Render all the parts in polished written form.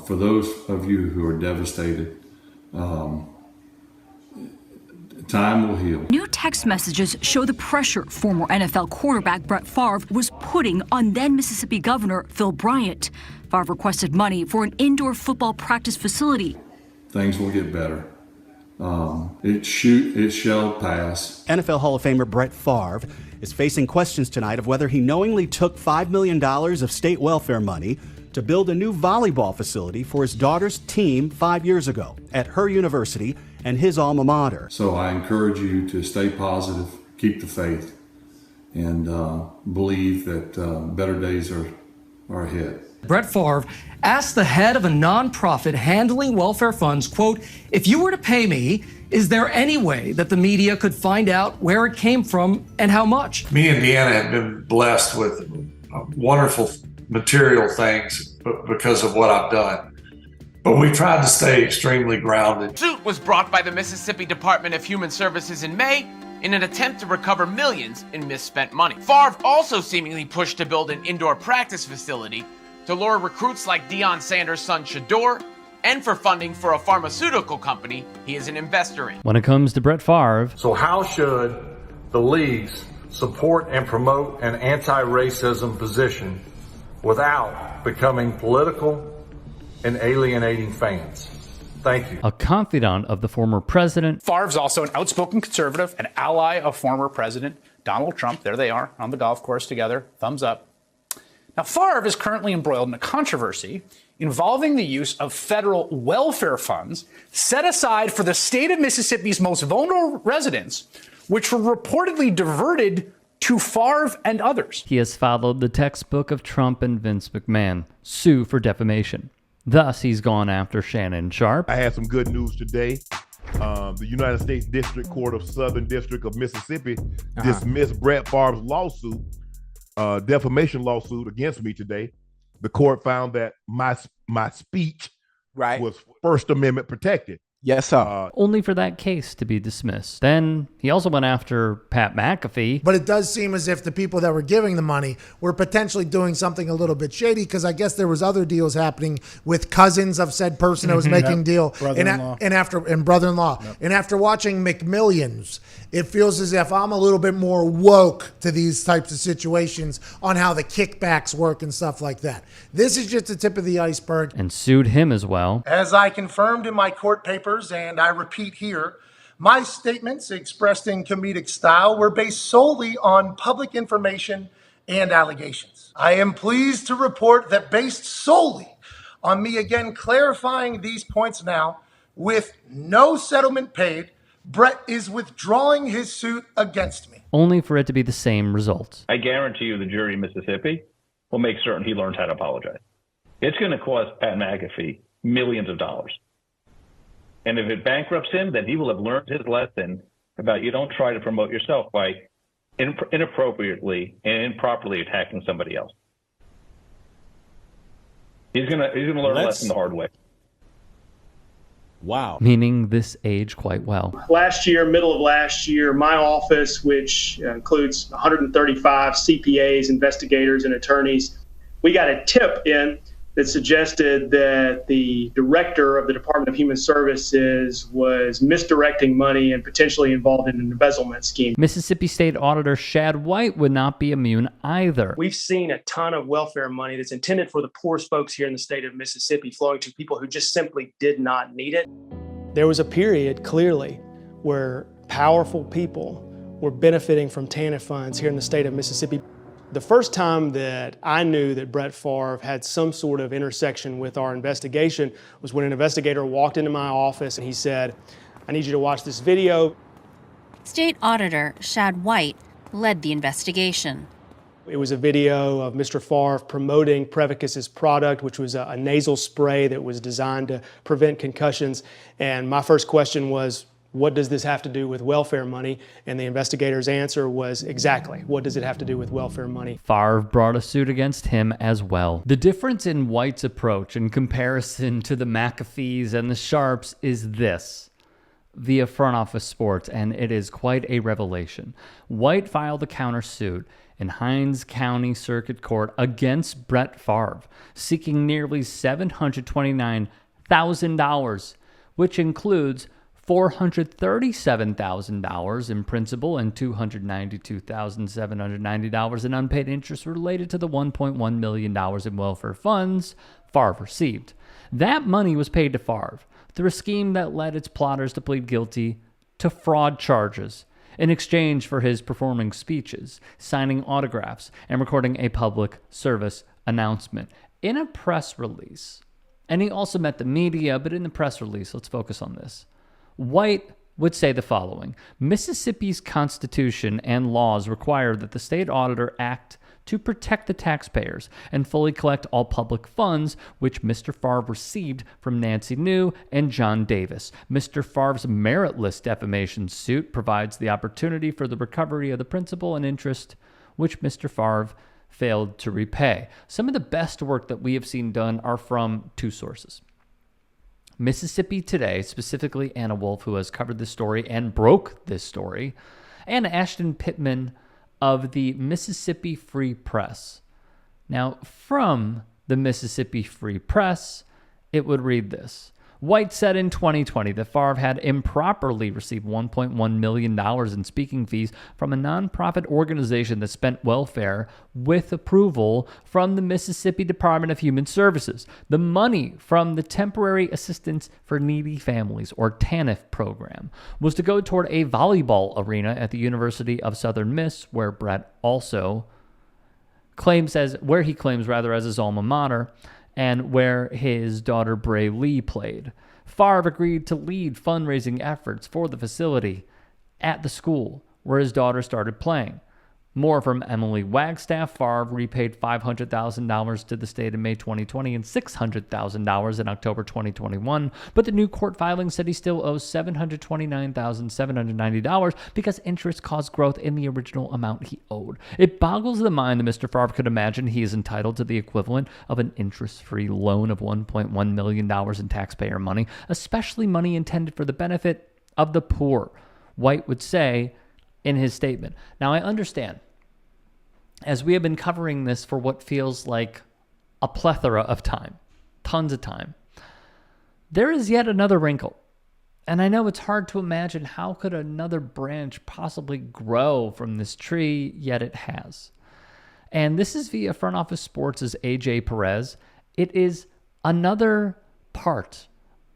For those of you who are devastated, time will heal. New text messages show the pressure former NFL quarterback Brett Favre was putting on then Mississippi Governor Phil Bryant. Favre requested money for an indoor football practice facility. Things will get better. It shall pass. NFL Hall of Famer Brett Favre is facing questions tonight of whether he knowingly took $5 million of state welfare money to build a new volleyball facility for his daughter's team 5 years ago at her university and his alma mater. So I encourage you to stay positive, keep the faith, and believe that better days are ahead. Brett Favre asked the head of a nonprofit handling welfare funds, quote, "If you were to pay me, is there any way that the media could find out where it came from and how much?" Me and Deanna have been blessed with wonderful material things because of what I've done. But we tried to stay extremely grounded. Suit was brought by the Mississippi Department of Human Services in May in an attempt to recover millions in misspent money. Favre also seemingly pushed to build an indoor practice facility to lure recruits like Deion Sanders' son Shador, and for funding for a pharmaceutical company he is an investor in. When it comes to Brett Favre, So how should the leagues support and promote an anti-racism position without becoming political and alienating fans? Thank you. a confidant of the former president, Favre's also an outspoken conservative, an ally of former President Donald Trump. There they are on the golf course together. Thumbs up. Now, Favre is currently embroiled in a controversy involving the use of federal welfare funds set aside for the state of Mississippi's most vulnerable residents, which were reportedly diverted to Favre and others. he has followed the textbook of Trump and Vince McMahon, sue for defamation. Thus, he's gone after Shannon Sharp. I had some good news today. The United States District Court of Southern District of Mississippi dismissed Brett Favre's lawsuit, defamation lawsuit against me today. The court found that my speech was First Amendment protected. Yes, sir. Only for that case to be dismissed. Then he also went after Pat McAfee. But it does seem as if the people that were giving the money were potentially doing something a little bit shady, because I guess there was other deals happening with cousins of said person that was making deal Brother-in-law. and brother-in-law. Yep. And after watching McMillions, it feels as if I'm a little bit more woke to these types of situations on how the kickbacks work and stuff like that. This is just the tip of the iceberg. And sued him as well. As I confirmed in my court papers, and I repeat here, my statements expressed in comedic style were based solely on public information and allegations. I am pleased to report that based solely on me again clarifying these points now, with no settlement paid, Brett is withdrawing his suit against me. Only for it to be the same result. I guarantee you the jury in Mississippi will make certain he learns how to apologize. It's going to cost Pat McAfee millions of dollars. And if it bankrupts him, then he will have learned his lesson about you don't try to promote yourself by inappropriately and improperly attacking somebody else. He's gonna learn a lesson the hard way. Wow. Meaning this age quite well. Last year, middle of last year, my office, which includes 135 CPAs, investigators, and attorneys, we got a tip in that suggested that the director of the Department of Human Services was misdirecting money and potentially involved in an embezzlement scheme. Mississippi State Auditor Shad White would not be immune either. We've seen a ton of welfare money that's intended for the poorest folks here in the state of Mississippi flowing to people who just simply did not need it. There was a period, clearly, where powerful people were benefiting from TANF funds here in the state of Mississippi. The first time that I knew that Brett Favre had some sort of intersection with our investigation was when an investigator walked into my office and he said, "I need you to watch this video." State Auditor Shad White led the investigation. It was a video of Mr. Favre promoting Prevacus's product, which was a nasal spray that was designed to prevent concussions. And my first question was, what does this have to do with welfare money? And the investigator's answer was exactly, what does it have to do with welfare money? Favre brought a suit against him as well. The difference in White's approach in comparison to the McAfees and the Sharps is this. Via Front Office Sports, and it is quite a revelation. White filed a countersuit in Hinds County Circuit Court against Brett Favre, seeking nearly $729,000, which includes $437,000 in principal and $292,790 in unpaid interest related to the $1.1 million in welfare funds Favre received. That money was paid to Favre through a scheme that led its plotters to plead guilty to fraud charges in exchange for his performing speeches, signing autographs, and recording a public service announcement. In a press release, and he also met the media, but in the press release, let's focus on this. White would say the following: Mississippi's constitution and laws require that the state auditor act to protect the taxpayers and fully collect all public funds, which Mr. Favre received from Nancy New and John Davis. Mr. Favre's meritless defamation suit provides the opportunity for the recovery of the principal and interest, which Mr. Favre failed to repay. Some of the best work that we have seen done are from two sources. Mississippi Today, specifically Anna Wolf, who has covered this story and broke this story, and Ashton Pittman of the Mississippi Free Press. Now, from the Mississippi Free Press, it would read this. White said in 2020 that Favre had improperly received $1.1 million in speaking fees from a nonprofit organization that spent welfare with approval from the Mississippi Department of Human Services. The money from the Temporary Assistance for Needy Families, or TANF program, was to go toward a volleyball arena at the University of Southern Miss, where Brett also claims as his alma mater, and where his daughter Bray Lee played. Favre agreed to lead fundraising efforts for the facility at the school where his daughter started playing. More from Emily Wagstaff. Favre repaid $500,000 to the state in May 2020 and $600,000 in October 2021, but the new court filing said he still owes $729,790 because interest caused growth in the original amount he owed. It boggles the mind that Mr. Favre could imagine he is entitled to the equivalent of an interest-free loan of $1.1 million in taxpayer money, especially money intended for the benefit of the poor, White would say in his statement. Now, I understand, as we have been covering this for what feels like a plethora of time, tons of time, there is yet another wrinkle. And I know it's hard to imagine how could another branch possibly grow from this tree, yet it has. And this is via Front Office Sports' AJ Perez. It is another part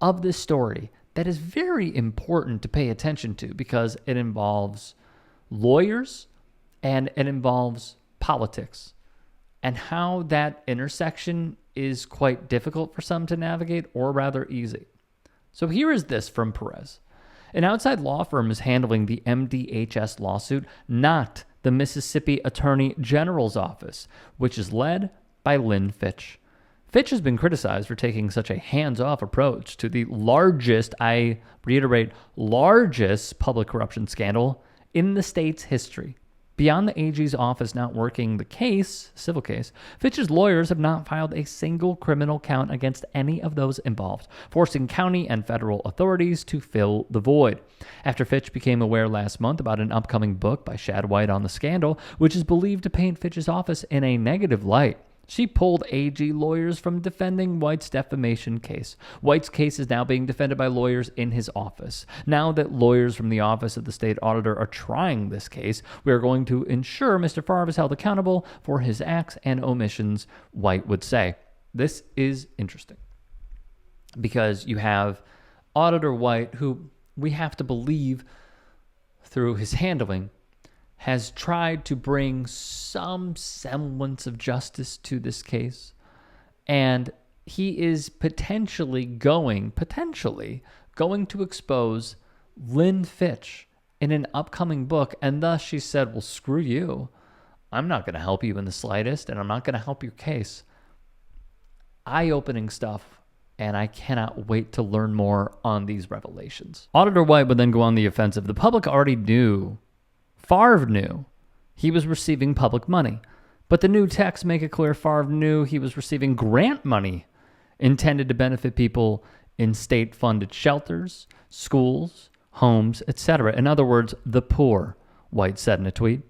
of this story that is very important to pay attention to because it involves lawyers and it involves politics, and how that intersection is quite difficult for some to navigate, or rather easy. So here is this from Perez. An outside law firm is handling the MDHS lawsuit, not the Mississippi Attorney General's office, which is led by Lynn Fitch. Fitch has been criticized for taking such a hands-off approach to the largest, I reiterate, largest public corruption scandal in the state's history. Beyond the AG's office not working the case, civil case, Fitch's lawyers have not filed a single criminal count against any of those involved, forcing county and federal authorities to fill the void. After Fitch became aware last month about an upcoming book by Shad White on the scandal, which is believed to paint Fitch's office in a negative light, she pulled AG lawyers from defending White's defamation case. White's case is now being defended by lawyers in his office. Now that lawyers from the Office of the State Auditor are trying this case, we are going to ensure Mr. Favre is held accountable for his acts and omissions, White would say. This is interesting because you have Auditor White, who we have to believe through his handling has tried to bring some semblance of justice to this case. And he is potentially going to expose Lynn Fitch in an upcoming book. And thus she said, well, screw you. I'm not going to help you in the slightest, and I'm not going to help your case. Eye-opening stuff, and I cannot wait to learn more on these revelations. Auditor White would then go on the offensive. The public already knew, Favre knew, he was receiving public money. But the new texts make it clear Favre knew he was receiving grant money intended to benefit people in state-funded shelters, schools, homes, etc. In other words, the poor, White said in a tweet.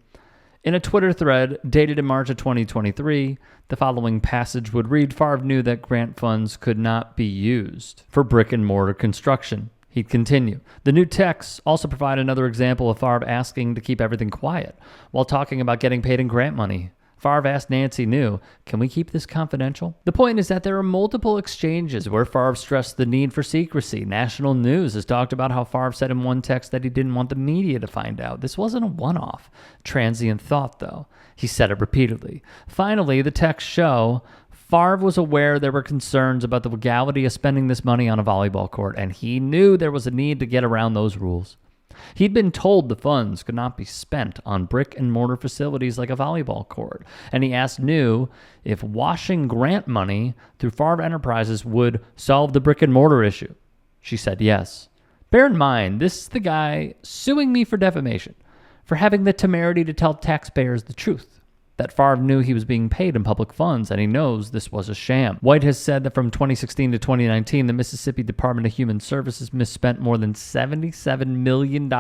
In a Twitter thread dated in March of 2023, the following passage would read, Favre knew that grant funds could not be used for brick and mortar construction. He'd continue. The new texts also provide another example of Favre asking to keep everything quiet while talking about getting paid in grant money. Favre asked Nancy New, can we keep this confidential? The point is that there are multiple exchanges where Favre stressed the need for secrecy. National News has talked about how Favre said in one text that he didn't want the media to find out. This wasn't a one-off, transient thought, though. He said it repeatedly. Finally, the texts show Favre was aware there were concerns about the legality of spending this money on a volleyball court, and he knew there was a need to get around those rules. He'd been told the funds could not be spent on brick and mortar facilities like a volleyball court, and he asked New if washing grant money through Favre Enterprises would solve the brick and mortar issue. She said yes. Bear in mind, this is the guy suing me for defamation, for having the temerity to tell taxpayers the truth. That Favre knew he was being paid in public funds, and he knows this was a sham. White has said that from 2016 to 2019, the Mississippi Department of Human Services misspent more than $77 million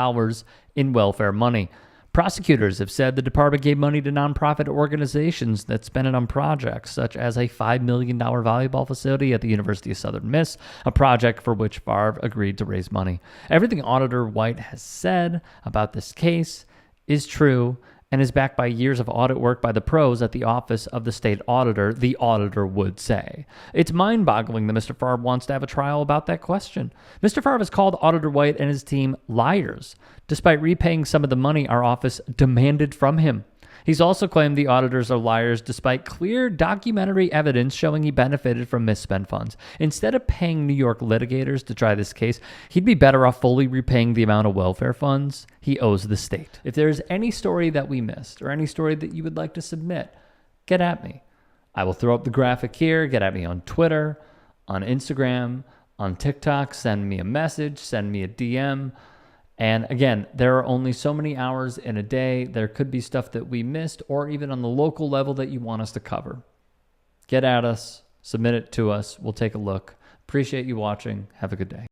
in welfare money. Prosecutors have said the department gave money to nonprofit organizations that spent it on projects, such as a $5 million volleyball facility at the University of Southern Miss, a project for which Favre agreed to raise money. Everything Auditor White has said about this case is true, and is backed by years of audit work by the pros at the Office of the State Auditor, the auditor would say. It's mind-boggling that Mr. Favre wants to have a trial about that question. Mr. Favre has called Auditor White and his team liars, despite repaying some of the money our office demanded from him. He's also claimed the auditors are liars despite clear documentary evidence showing he benefited from misspent funds. Instead of paying New York litigators to try this case, he'd be better off fully repaying the amount of welfare funds he owes the state. If there's any story that we missed or any story that you would like to submit, get at me. I will throw up the graphic here. Get at me on Twitter, on Instagram, on TikTok. Send me a message. Send me a DM. And again, there are only so many hours in a day. There could be stuff that we missed or even on the local level that you want us to cover. Get at us. Submit it to us. We'll take a look. Appreciate you watching. Have a good day.